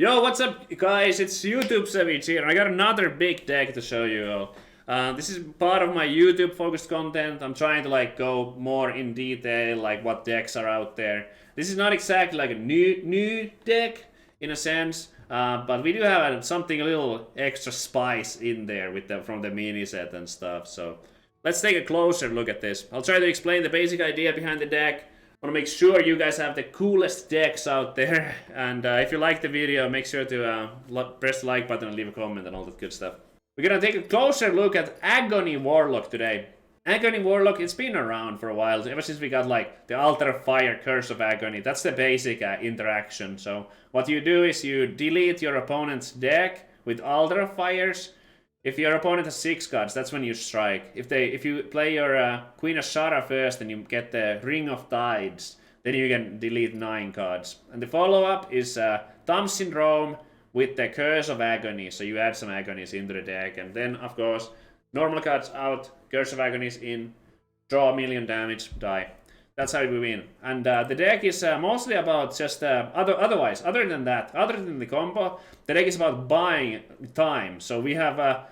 Yo, what's up, guys? It's YouTube Savjz here. I got another big deck to show you all. This is part of my YouTube focused content. I'm trying to go more in detail, like what decks are out there. This is not exactly like a new deck in a sense, but we do have something a little extra spice in there with from the mini set and stuff. So let's take a closer look at this. I'll try to explain the basic idea behind the deck. I want to make sure you guys have the coolest decks out there, and if you like the video, make sure to press the like button and leave a comment and all that good stuff. We're gonna take a closer look at Agony Warlock today. Agony Warlock, it's been around for a while, ever since we got the Altar of Fire, Curse of Agony. That's the basic interaction. So what you do is you delete your opponent's deck with Altar of Fires. If your opponent has 6 cards, that's when you strike. If you play your Queen of Shara first and you get the Ring of Tides, then you can delete 9 cards. And the follow-up is Thumb Syndrome with the Curse of Agony, so you add some Agonies into the deck. And then, of course, normal cards out, Curse of Agonies in, draw a million damage, die. That's how we win. And the deck is mostly about just other than the combo, the deck is about buying time. So we have a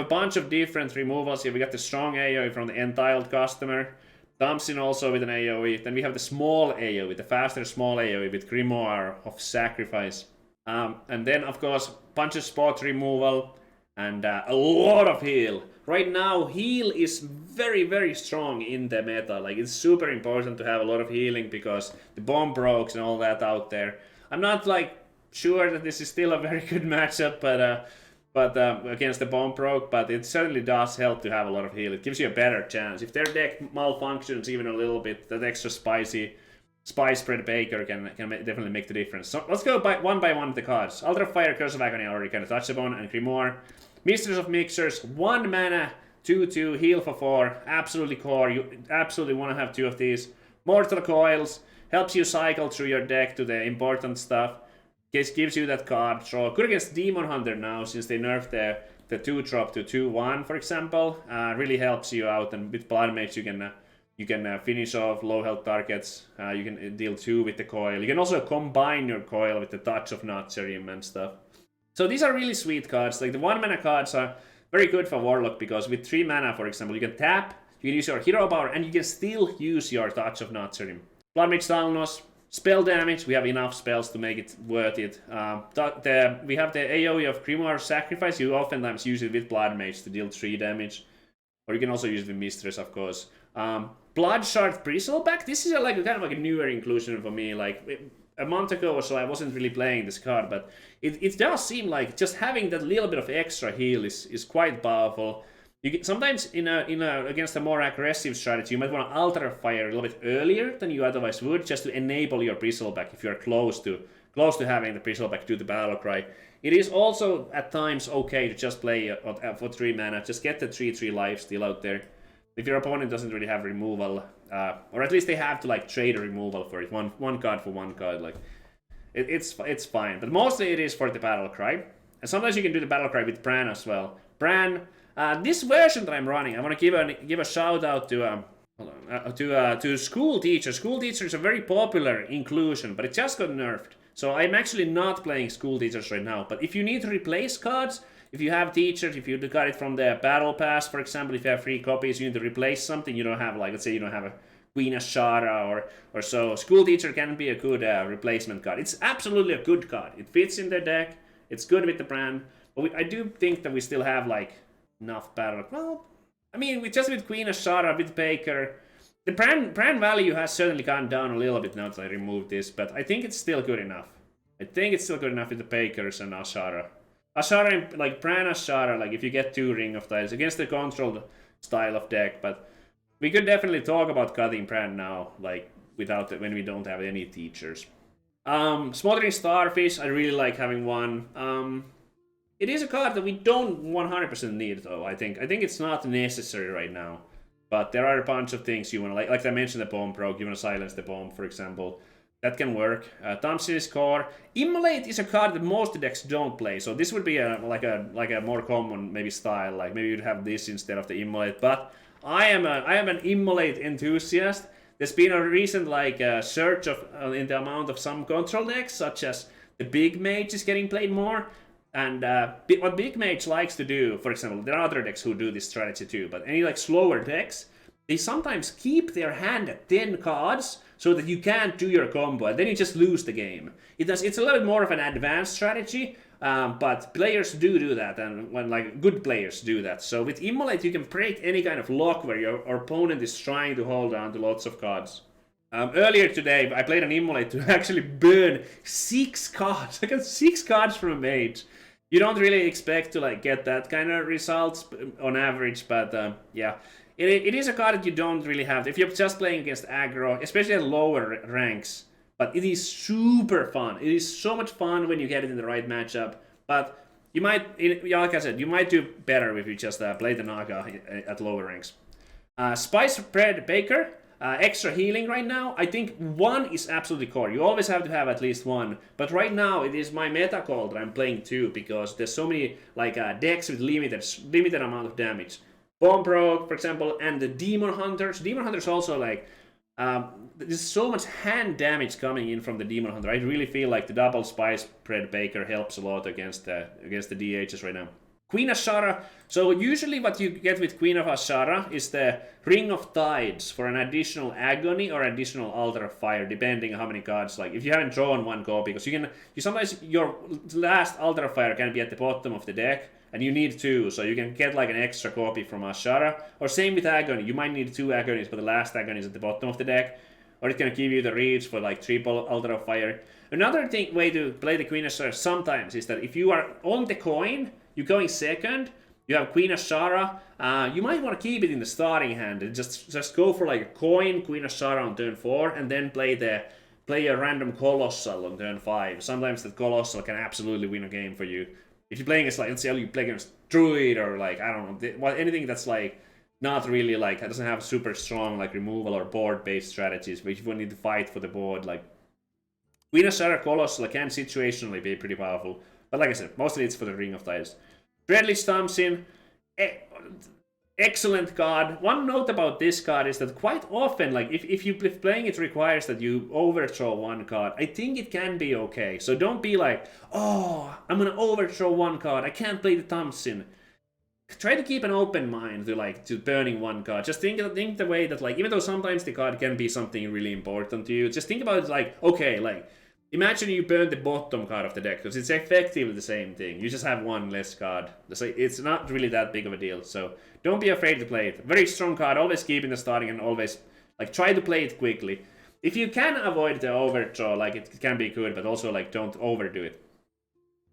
bunch of different removals here. We got the strong AoE from the Entitled Customer, Thompson also with an AoE. Then we have the small AoE, the faster small AoE with Grimoire of Sacrifice. And then, of course, bunch of spot removal and a lot of heal. Right now, heal is very, very strong in the meta. It's super important to have a lot of healing because the bomb broke and all that out there. I'm not sure that this is still a very good matchup, but against the bomb broke. But it certainly does help to have a lot of heal. It gives you a better chance. If their deck malfunctions even a little bit, that extra spicy Spice Spread Baker can definitely make the difference. So let's go one by one with the cards. Altar of Fire, Curse of Agony, I already kind of touched upon, and Grimoire. Mistress of Mixers, 1 mana, 2/2, heal for 4, absolutely core. You absolutely want to have 2 of these. Mortal Coils, helps you cycle through your deck to the important stuff. Gives you that card draw. Good against Demon Hunter now, since they nerfed the 2-drop to 2/1, for example. Really helps you out, and with Blood Mage you can finish off low health targets. You can deal 2 with the coil. You can also combine your coil with the Touch of Natsarium and stuff. So these are really sweet cards. The 1 mana cards are very good for Warlock because with 3 mana, for example, you can tap, you can use your hero power, and you can still use your Touch of Natsarium. Blood Mage Thalnos, spell damage, we have enough spells to make it worth it. We have the AoE of Grimoire Sacrifice. You oftentimes use it with Blood Mage to deal 3 damage. Or you can also use it with Mistress, of course. Bloodshard Bristleback, this is kind of a newer inclusion for me. A month ago or so I wasn't really playing this card, but it does seem like just having that little bit of extra heal is quite powerful. Sometimes against a more aggressive strategy, you might want to Altar of Fire a little bit earlier than you otherwise would, just to enable your Bristleback if you're close to having the Bristleback do the battle cry. It is also at times okay to just play for 3 mana, just get the 3/3 life steal out there. If your opponent doesn't really have removal, or at least they have to trade a removal for it, one card for 1 card, it's fine. But mostly it is for the battle cry, and sometimes you can do the battle cry with Bran as well. Bran, this version that I'm running, I want to give a shout out to School Teacher. School Teacher is a very popular inclusion, but it just got nerfed. So I'm actually not playing School Teachers right now. But if you need to replace cards, if you have Teachers, if you got it from the Battle Pass, for example, if you have 3 copies, you need to replace something, you don't have, let's say you don't have a Queen of Shara or so, School Teacher can be a good replacement card. It's absolutely a good card. It fits in the deck, it's good with the brand, but I do think that we still have, enough battle. Well, I mean, with Queen of Shara, with Baker, the brand value has certainly gone down a little bit now that I removed this, but I think it's still good enough. I think it's still good enough with the Bakers and Ashara. Ashara, Bran Ashara, if you get 2 Ring of Tides against the controlled style of deck, but we could definitely talk about cutting Bran now, when we don't have any Teachers. Smothering Starfish, I really like having 1. It is a card that we don't 100% need, though, I think. I think it's not necessary right now, but there are a bunch of things you want to, like I mentioned, the bomb proc, you want to silence the bomb, for example. That can work. Thompson is core. Immolate is a card that most decks don't play, so this would be a more common maybe style. Maybe you'd have this instead of the Immolate. But I am an Immolate enthusiast. There's been a recent surge in the amount of some control decks, such as the big mage is getting played more. And what big mage likes to do, for example, there are other decks who do this strategy too, but any like slower decks, they sometimes keep their hand at 10 cards so that you can't do your combo, and then you just lose the game. It's a little bit more of an advanced strategy, but players do that, and when like good players do that. So with Immolate, you can break any kind of lock where your opponent is trying to hold on to lots of cards. Earlier today, I played an Immolate to actually burn 6 cards. I got 6 cards from a mage. You don't really expect to like get that kind of results on average, but yeah. It is a card that you don't really have. If you're just playing against aggro, especially at lower ranks, but it is super fun. It is so much fun when you get it in the right matchup. But you might, like I said, you might do better if you just play the Naga at lower ranks. Spice Bread Baker, extra healing right now. I think 1 is absolutely core. You always have to have at least 1. But right now, it is my meta call that I'm playing 2 because there's so many like decks with limited amount of damage. Bomb Proc, for example, and the Demon Hunters. Demon Hunters also like, there's so much hand damage coming in from the Demon Hunter. I really feel like the double Spice Bread Baker helps a lot against the DHs right now. Queen Ashara. So usually what you get with Queen of Ashara is the Ring of Tides for an additional Agony or additional Altar of Fire, depending on how many cards. Like if you haven't drawn 1 copy, because you sometimes your last Altar of Fire can be at the bottom of the deck, and you need 2, so you can get like an extra copy from Ashara. Or same with Agony, you might need 2 Agonies, but the last Agony is at the bottom of the deck. Or it can give you the reach for like triple Altar of Fire. Another way to play the Queen Ashara sometimes is that if you are on the coin, you're going second, you have Queen Ashara, you might want to keep it in the starting hand and just go for like a coin, Queen Ashara on turn 4, and then play a random Colossal on turn 5. Sometimes that Colossal can absolutely win a game for you. If you're playing against, like, let's say you play against Druid or like, I don't know, anything that's like not really like, doesn't have super strong like removal or board-based strategies, but if you need to fight for the board, like Queen Ashara Colossal can situationally be pretty powerful. But like I said, mostly it's for the Ring of Tides. Dreadlich Thompson, excellent card. One note about this card is that quite often, like if playing it requires that you overthrow 1 card, I think it can be okay. So don't be like, oh, I'm gonna overthrow 1 card, I can't play the Thompson. Try to keep an open mind to burning 1 card. Just think the way that like, even though sometimes the card can be something really important to you, just think about it like, okay, like imagine you burn the bottom card of the deck, because it's effectively the same thing. You just have 1 less card. It's not really that big of a deal. So don't be afraid to play it. Very strong card. Always keep in the starting and always like try to play it quickly. If you can avoid the overthrow, like it can be good, but also like don't overdo it.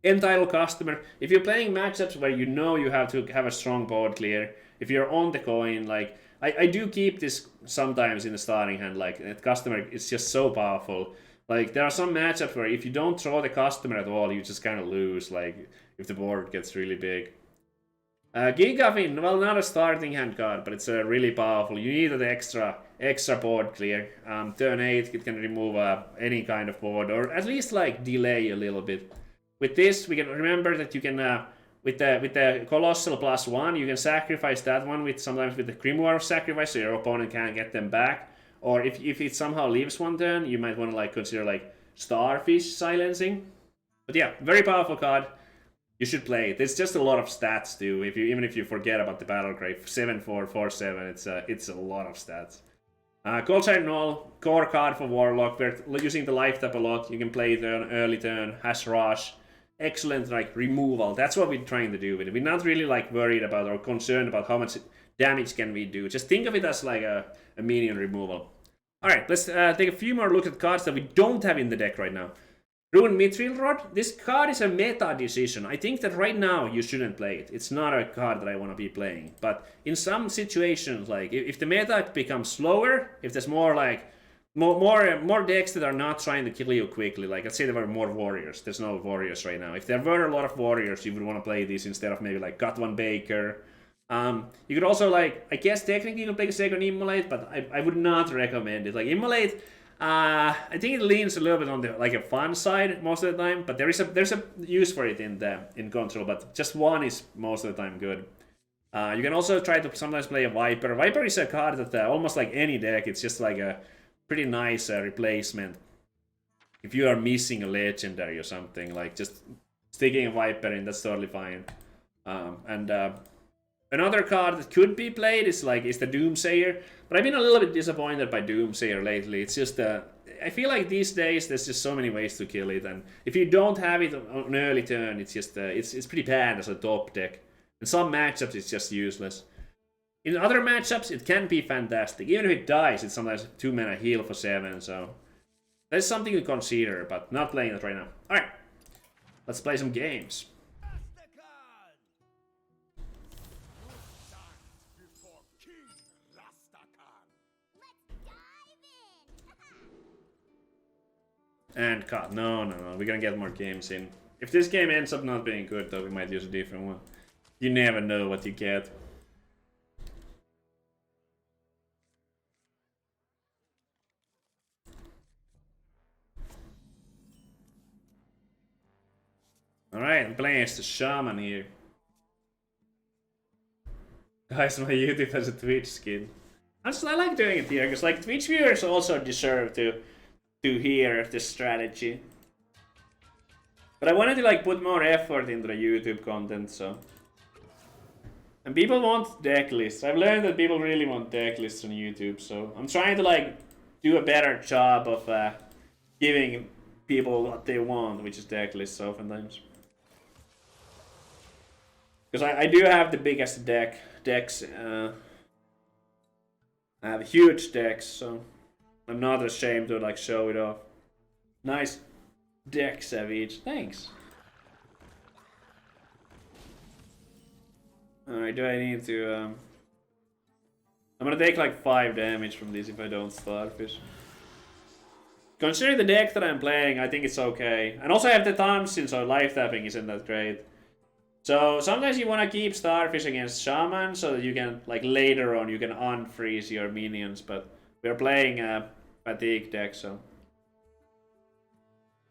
Entitled Customer. If you're playing matchups where you know you have to have a strong board clear, if you're on the coin, like I do keep this sometimes in the starting hand. Like Customer is just so powerful. Like, there are some matchups where if you don't throw the Customer at all, you just kind of lose, like, if the board gets really big. Gigafin, well, not a starting hand card, but it's really powerful. You need the extra board clear. Turn 8, it can remove any kind of board, or at least, like, delay a little bit. With this, we can remember that you can, with the Colossal +1, you can sacrifice that one sometimes with the Grimoire Sacrifice, so your opponent can't get them back. Or if it somehow leaves 1 turn, you might want to like consider like Starfish Silencing. But yeah, very powerful card. You should play it. It's just a lot of stats too. Even if you forget about the Battle Grave, 7/4, 4/7, it's a lot of stats. Coldshire Null, core card for Warlock. We're using the life tap a lot. You can play turn, early turn, Hash Rush. Excellent like removal. That's what we're trying to do with it. We're not really like worried about or concerned about how much damage can we do. Just think of it as like a minion removal. Alright, let's take a few more look at cards that we don't have in the deck right now. Ruined Mithril Rod. This card is a meta decision. I think that right now you shouldn't play it. It's not a card that I want to be playing. But in some situations, like if the meta becomes slower, if there's more like more decks that are not trying to kill you quickly, like let's say there were more warriors. There's no warriors right now. If there were a lot of warriors, you would want to play these instead of maybe like Got One Baker. You could also like, I guess technically you can play a second Immolate, but I would not recommend it. Like Immolate, I think it leans a little bit on the like a fun side most of the time, but there's a use for it in Control, but just 1 is most of the time good. You can also try to sometimes play a Viper. Viper is a card that almost like any deck, it's just like a pretty nice replacement. if you are missing a legendary or something, like just sticking a Viper in, that's totally fine. Another card that could be played is the Doomsayer, but I've been a little bit disappointed by Doomsayer lately. It's just I feel like these days there's just so many ways to kill it, and if you don't have it on an early turn, it's just it's pretty bad as a top deck. In some matchups, it's just useless. In other matchups, it can be fantastic. Even if it dies, it's sometimes 2 mana heal for 7, so that's something to consider, but not playing that right now. Alright, let's play some games. And cut. No, we're gonna get more games in. If this game ends up not being good, though, we might use a different one. You never know what you get. Alright, I'm playing as the Shaman here. Guys, my YouTube has a Twitch skin. I like doing it here, because like Twitch viewers also deserve to hear the strategy. But I wanted to like put more effort into the YouTube content, so. And people want deck lists. I've learned that people really want deck lists on YouTube, so I'm trying to like do a better job of giving people what they want, which is deck lists oftentimes. Because I do have the biggest decks. I have huge decks, so I'm not ashamed to like show it off. Nice deck, Savjz. Thanks. Alright, do I need to I'm gonna take like 5 damage from this if I don't Starfish. Considering the deck that I'm playing, I think it's okay. And also I have the Thompson, so life tapping isn't that great. So sometimes you want to keep Starfish against Shaman so that you can, like later on, you can unfreeze your minions. But we're playing a fatigue deck, so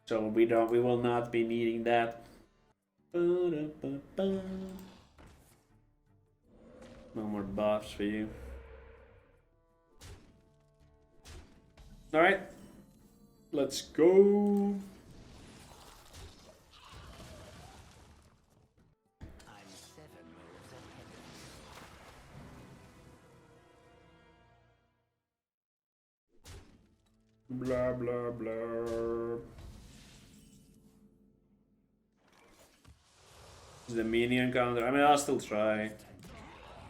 we will not be needing that. No more buffs for you. All right, let's go. Blah blah blah. Is the minion counter? I mean, I'll still try.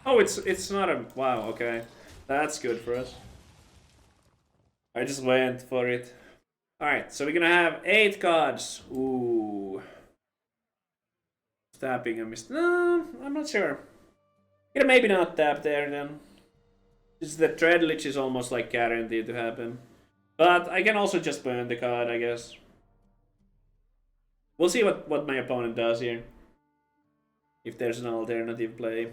Oh, it's not a wow. Okay, that's good for us. I just went for it. All right, so we're gonna have 8 cards. Ooh, tapping a mist. No, I'm not sure. Gonna maybe not tap there then. This the Dreadlich is almost like guaranteed to happen. But I can also just burn the card, I guess. We'll see what my opponent does here. If there's an alternative play.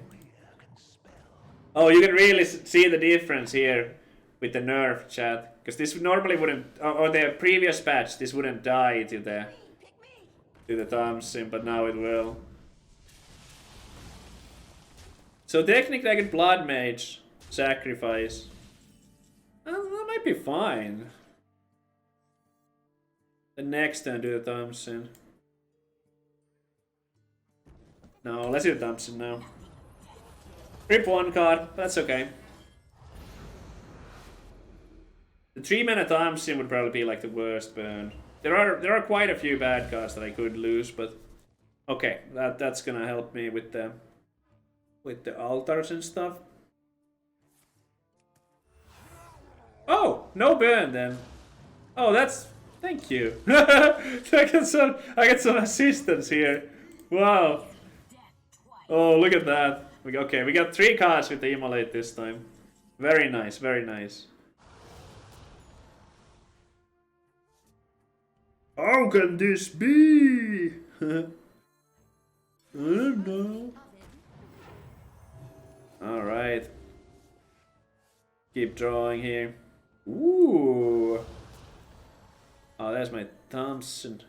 Oh, you can really see the difference here with the nerf, chat. Because this normally wouldn't, or the previous patch, this wouldn't die to the Thompson, but now it will. So technically I could Blood Mage, sacrifice. That might be fine. The next turn do the Thompson. No, let's do the Thompson now. Rip 1 card, that's okay. The 3 mana Thompson would probably be like the worst burn. There are quite a few bad cards that I could lose, but okay, that's gonna help me with the altars and stuff. Oh, no burn then. Oh, that's thank you. I get some assistance here. Wow. Oh, look at that. Okay, we got 3 cards with the Immolate this time. Very nice, very nice. How can this be? I don't know. Alright. Keep drawing here. Ooh. Oh, there's my Thompson.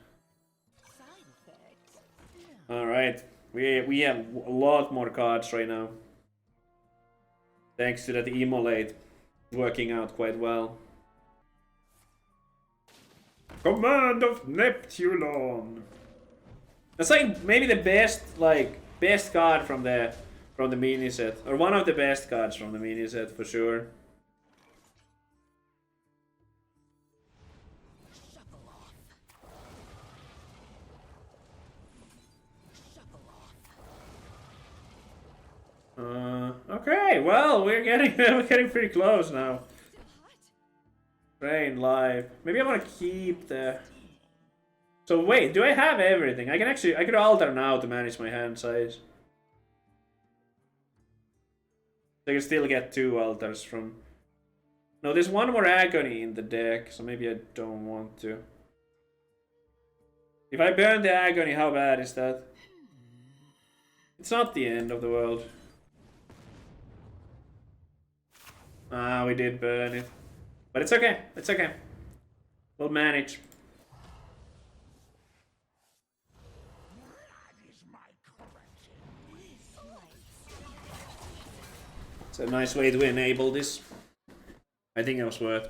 Alright. We have a lot more cards right now. Thanks to that Immolate working out quite well. Command of Neptulon. That's like maybe the best card from the mini set, or one of the best cards from the mini set for sure. Okay, well, we're getting pretty close now. Train live. Maybe I want to keep the. So wait, do I have everything? I could alter now to manage my hand size. I can still get 2 altars from. No, there's one more Agony in the deck, so maybe I don't want to. If I burn the Agony, how bad is that? It's not the end of the world. Ah, we did burn it. But it's okay. It's okay. We'll manage. It's a nice way to enable this. I think it was worth.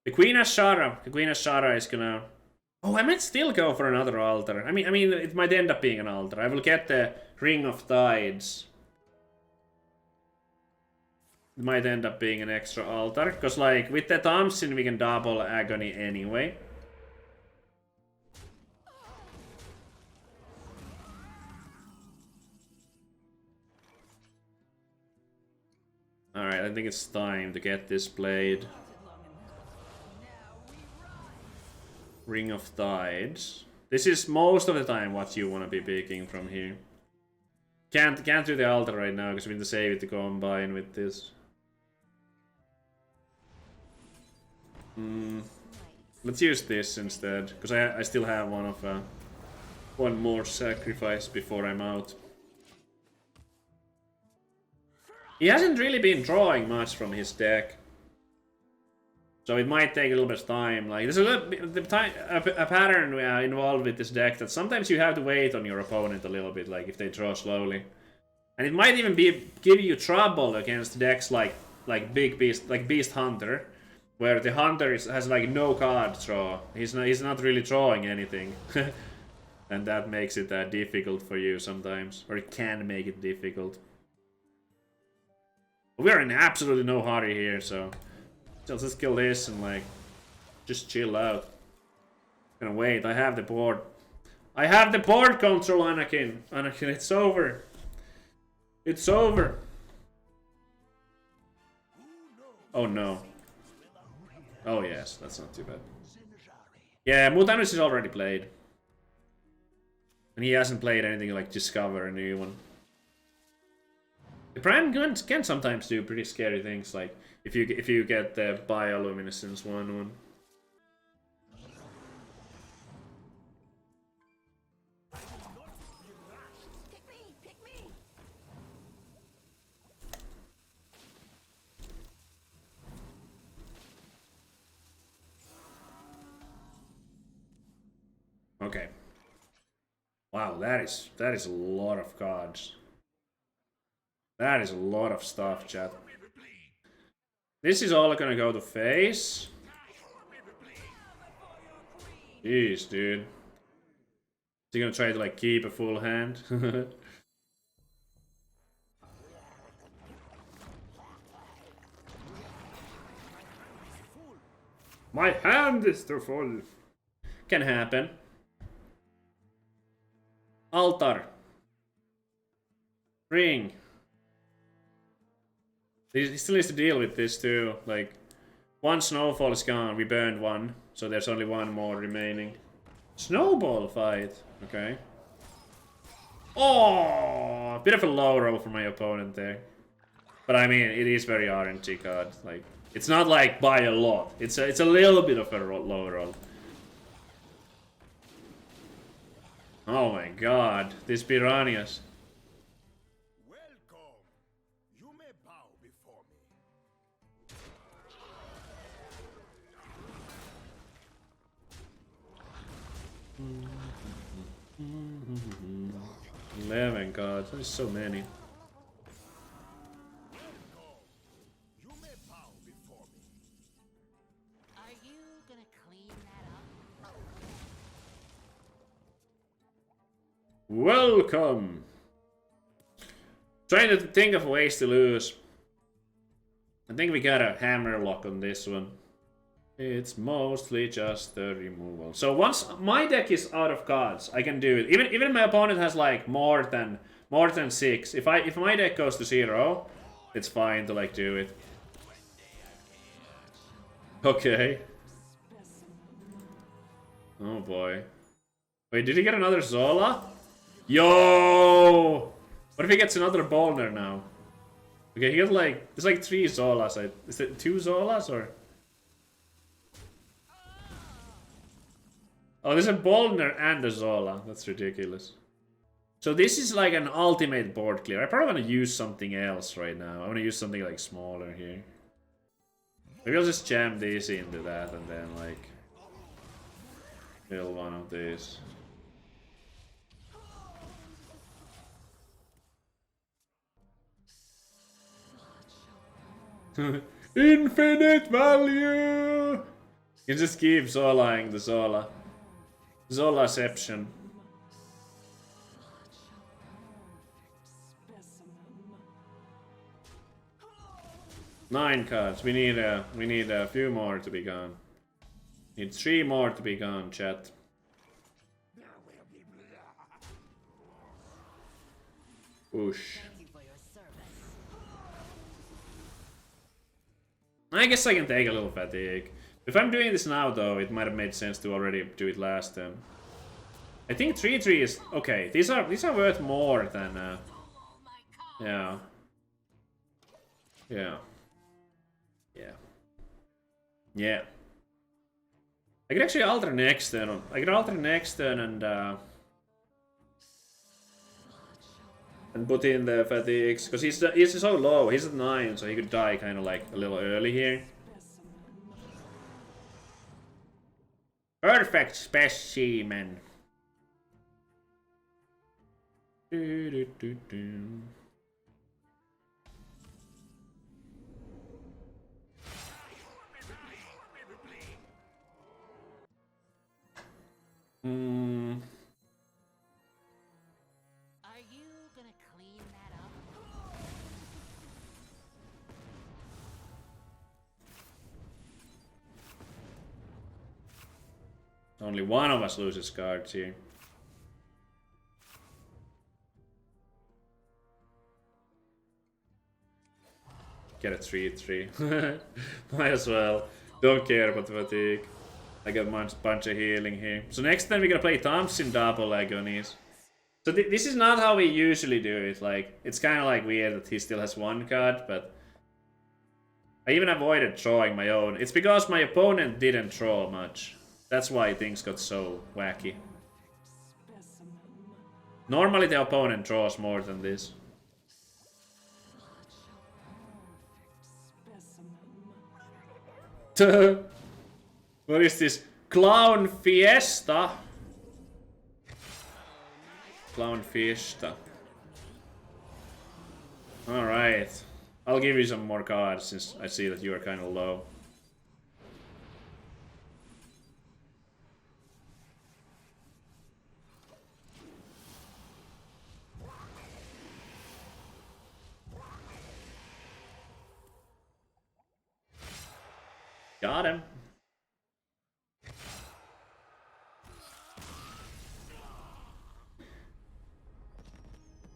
The Queen Ashara. The Queen Ashara is gonna. Oh, I might still go for another altar. I mean, it might end up being an altar. I will get the Ring of Tides. It might end up being an extra altar, because like with the Thompson we can double Agony anyway. Alright, I think it's time to get this played. Ring of Tides. This is most of the time what you want to be picking from here. Can't do the altar right now because we need to save it to combine with this. Let's use this instead, because I still have one more sacrifice before I'm out. He hasn't really been drawing much from his deck, so it might take a little bit of time. Like there's a pattern involved with this deck that sometimes you have to wait on your opponent a little bit, like if they draw slowly, and it might even give you trouble against decks like Beast Hunter, where the hunter has like no card draw. He's not really drawing anything, and that makes it difficult for you sometimes, or it can make it difficult. We are in absolutely no hurry here, so let's just kill this and like just chill out. Gonna wait. I have the board. I have the board control, Anakin. Anakin, it's over. It's over. Oh no. Oh yes, that's not too bad. Yeah, Mutanus is already played. And he hasn't played anything like Discover a new one. The Prime guns can sometimes do pretty scary things, like if you get the Bioluminescence 1/1. Okay. Wow, that is a lot of cards. That is a lot of stuff, chat. This is all gonna go to face. Jeez, dude. Is he gonna try to like keep a full hand? My hand is too full. Can happen. Altar. Ring. He still needs to deal with this too. Like, one snowfall is gone. We burned one, so there's only one more remaining. Snowball fight. Okay. Oh, a bit of a low roll for my opponent there. But I mean, it is very RNG card. Like, it's not like by a lot. It's a little bit of a low roll. Oh my god, these piranhas. Welcome. You may bow before me. 11 cards, there's so many. You may bow before me. Are you gonna clean that up? Welcome! Trying to think of ways to lose. I think we got a hammer lock on this one. It's mostly just the removal. So once my deck is out of cards, I can do it. Even if my opponent has like more than 6. If my deck goes to 0, it's fine to like do it. Okay. Oh boy. Wait, did he get another Zola? Yo! What if he gets another Bolner now? Okay, he got like... There's like 3 Zolas. Is it 2 Zolas or... Oh, there's a Bolner and a Zola. That's ridiculous. So this is like an ultimate board clear. I probably want to use something else right now. I want to use something like smaller here. Maybe I'll just jam these into that and then like... kill one of these. Infinite value! You just keep Zolaing the Zola. Zolaception. Nine cards. We need a few more to be gone. Need 3 more to be gone, chat. Whoosh. I guess I can take a little fatigue. If I'm doing this now, though, it might have made sense to already do it last time. I think 3/3 is okay. These are worth more than yeah. I could actually alter next turn. I could alter next turn and put in the fatigues because he's so low. He's at 9, so he could die kind of like a little early here. Perfect specimen. Are you gonna clean that up? Only one of us loses cards here. Get a 3/3. Might as well. Don't care about the fatigue. I got a bunch of healing here. So next time we're gonna play Thompson double Agonies. So this is not how we usually do it. Like, it's kind of like weird that he still has 1 card, but I even avoided drawing my own. It's because my opponent didn't draw much. That's why things got so wacky. Normally the opponent draws more than this. What is this? Clown Fiesta? Clown Fiesta. Alright. I'll give you some more cards since I see that you are kind of low. Got him.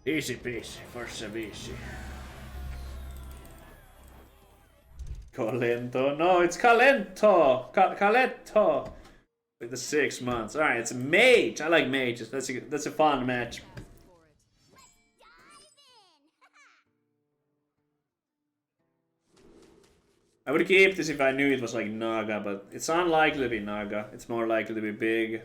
Easy peasy for Savjz. Colento. No, it's Calento. Caletto. With the 6 months. Alright, it's a mage. I like mages. That's a fun match. I would keep this if I knew it was like Naga, but it's unlikely to be Naga. It's more likely to be big.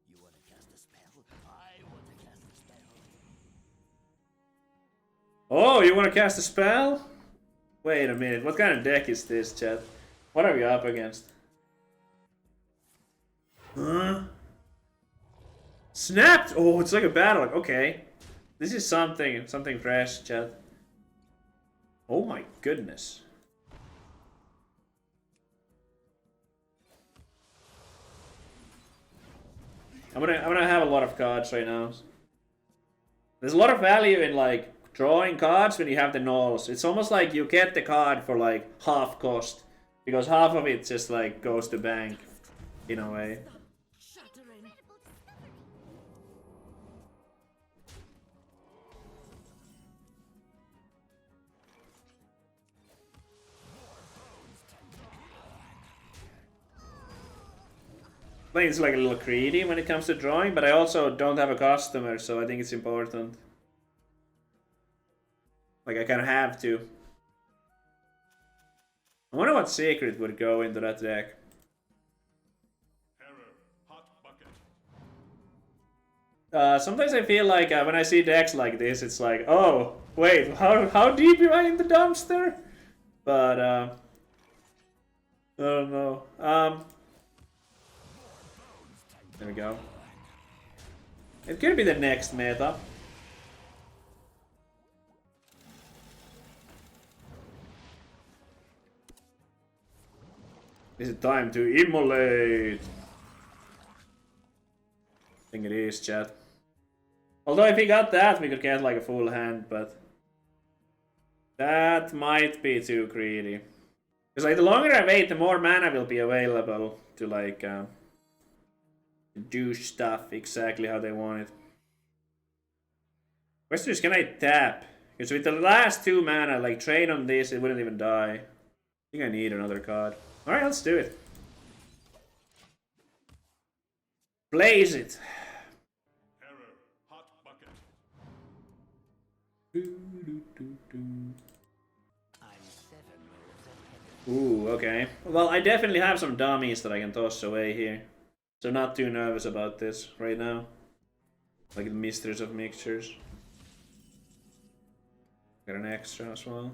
You wanna cast a spell? I want to cast a spell. Oh, you want to cast a spell? Wait a minute, what kind of deck is this, chat? What are we up against? Huh? Snapped! Oh, it's like a battle. Okay. This is something fresh, chat. Oh my goodness. I'm gonna have a lot of cards right now. There's a lot of value in like drawing cards when you have the nulls. It's almost like you get the card for like half cost because half of it just like goes to bank in a way. I think it's like a little greedy when it comes to drawing, but I also don't have a customer, so I think it's important. Like I kind of have to. I wonder what secret would go into that deck. Sometimes I feel like when I see decks like this, it's like, oh, wait, how deep am I in the dumpster? But, I don't know. There we go. It could be the next meta. Is it time to immolate? I think it is, chat. Although if we got that, we could get like a full hand, but that might be too greedy. Because like the longer I wait, the more mana will be available to like do stuff exactly how they want it. Question is, can I tap? Because with the last 2 mana, like trade on this, it wouldn't even die. I think I need another card. Alright, let's do it. Blaze it. Ooh, okay. Well, I definitely have some dummies that I can toss away here. So not too nervous about this right now. Like the Misters of Mixtures. Got an extra as well.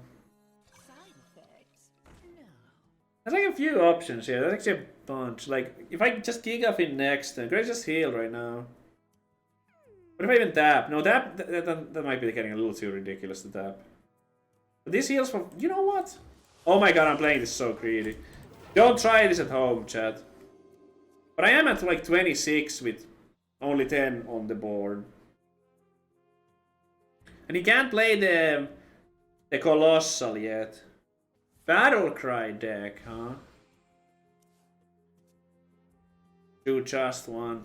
There's like a few options here. There's actually a bunch. Like, if I just gig off in next, then could I just heal right now? What if I even tap? No, tap, that might be getting a little too ridiculous to tap. But this heals for... You know what? Oh my god, I'm playing this so greedy. Don't try this at home, chat. But I am at like 26 with only 10 on the board. And he can't play the Colossal yet. Battle Cry deck, huh? Do just one.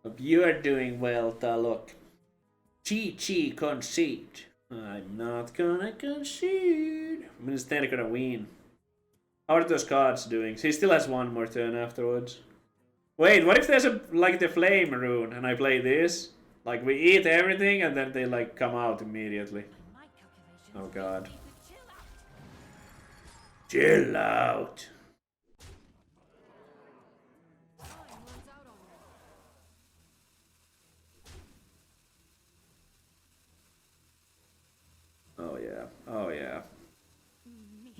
But you are doing well, Talok. Chi concede. I'm not gonna concede. I'm instead gonna win. How are those cards doing? He still has 1 more turn afterwards. Wait, what if there's a like the flame rune and I play this? Like we eat everything and then they like come out immediately. Oh god. Chill out. Oh yeah. Oh yeah.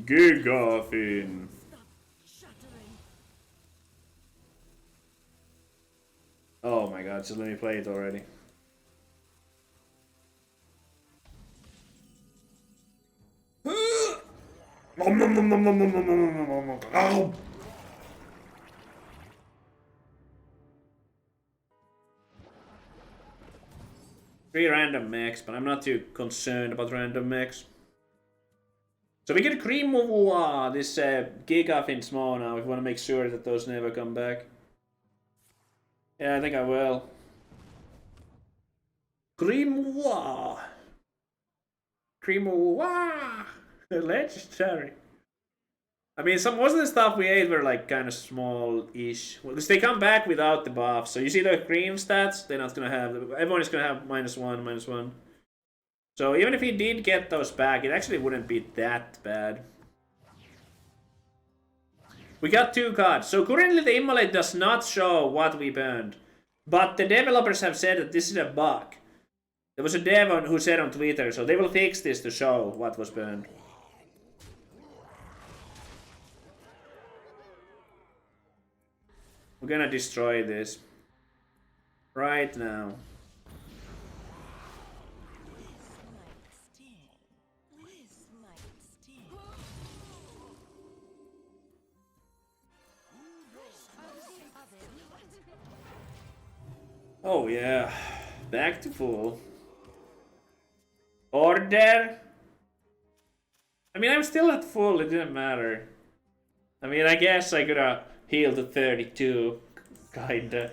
Gigafin. Oh my god, just let me play it already. Oh. 3 random mechs, but I'm not too concerned about random mechs. So we get Grimoire, this Gigafin small now, if we want to make sure that those never come back. Yeah, I think I will. Grimoire! Grimoire! Legendary. I mean, most of the stuff we ate were like kind of small-ish. Because they come back without the buff. So you see the green stats? They're not gonna have... Everyone is gonna have -1, -1. So even if he did get those back, it actually wouldn't be that bad. We got 2 cards. So currently the Immolate does not show what we burned. But the developers have said that this is a bug. There was a dev who said on Twitter, so they will fix this to show what was burned. We're gonna destroy this. Right now. Oh yeah, back to full. Order. I mean, I'm still at full. It didn't matter. I mean, I guess I could have healed to 32, kinda.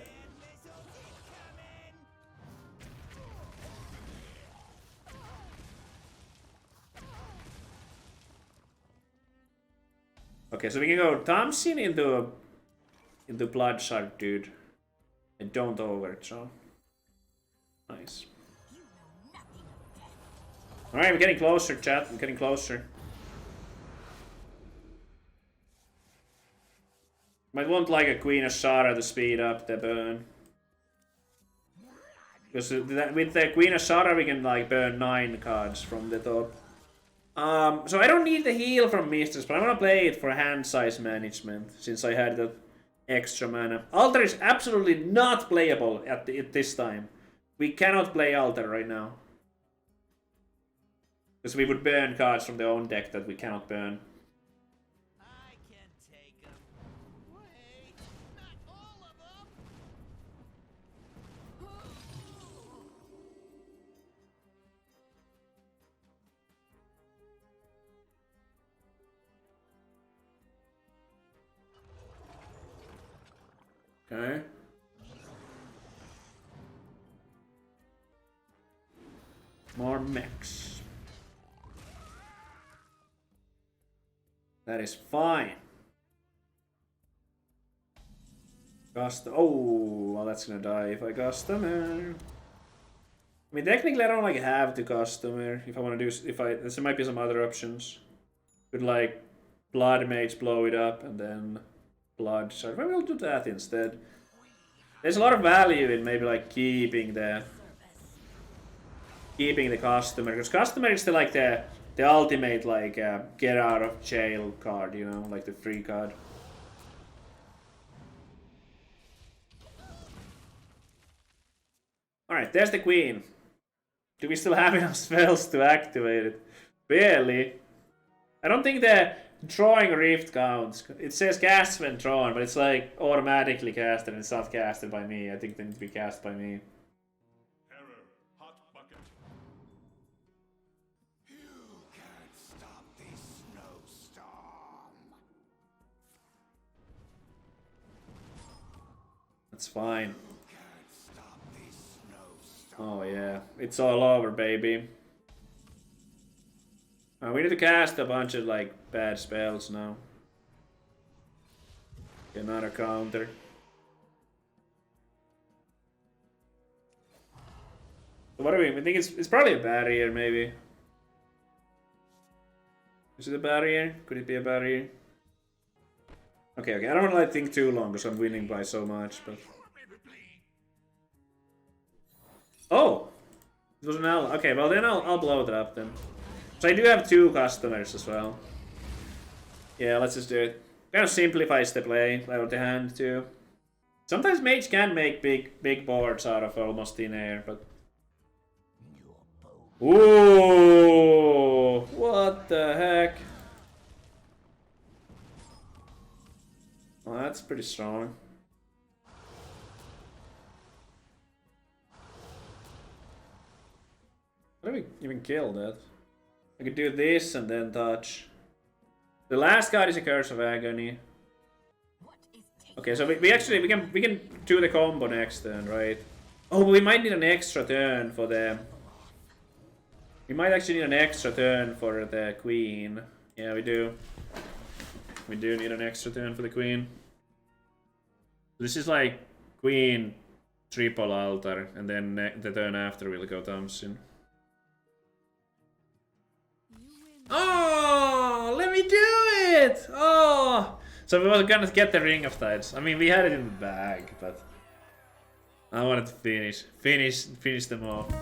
Okay, so we can go Thompson into Bloodshot, dude, and don't overthrow. Nice. All right, I'm getting closer, chat. I'm getting closer. Might want like a Queen of Shara to speed up the burn. Because with the Queen of Shara we can like burn 9 cards from the top. So I don't need the heal from Mistress, but I'm gonna play it for hand size management since I had that extra mana. Altar is absolutely not playable at this time. We cannot play Altar right now. Because we would burn cards from their own deck that we cannot burn. I can take 'em. Wait, not all of them. Okay. More mechs. That is fine. Custom. Oh, well, that's gonna die if I customer. I mean, technically, I don't like have to customer if I want to do. There might be some other options. Could like Blood Mage blow it up and then Blood Shard. Maybe I'll do that instead. There's a lot of value in maybe like keeping the customer, because customer is the ultimate like get out of jail card, you know, like the free card. All right, there's the Queen. Do we still have enough spells to activate it? Barely. I don't think the drawing Rift counts. It says cast when drawn, but it's like automatically casted and it's not casted by me. I think they need to be cast by me. Terror, hot bucket. You can't stop this snowstorm. That's fine. You can't stop this snowstorm. Oh yeah, it's all over, baby. We need to cast a bunch of like bad spells now. Get another counter. What do we think? It's probably a barrier, maybe. Is it a barrier? Could it be a barrier? Okay, I don't want to like think too long because I'm winning by so much, but. Oh! It was an L. Okay, well then I'll blow it up then. So I do have 2 customers as well. Yeah, let's just do it. Kind of simplifies the play out of the hand too. Sometimes Mage can make big boards out of almost thin air, but. Ooh! What the heck? Well, that's pretty strong. How do we even kill that? I could do this and then touch. The last card is a Curse of Agony. Okay, so we can do the combo next turn, right? Oh, we might need an extra turn for the. We might actually need an extra turn for the Queen. Yeah, we do. We do need an extra turn for the Queen. This is like Queen, triple Altar, and then the turn after we'll go Thompson. Oh, let me do it! Oh! So we were gonna get the Ring of Tides. I mean, we had it in the bag, but I wanted to finish them off.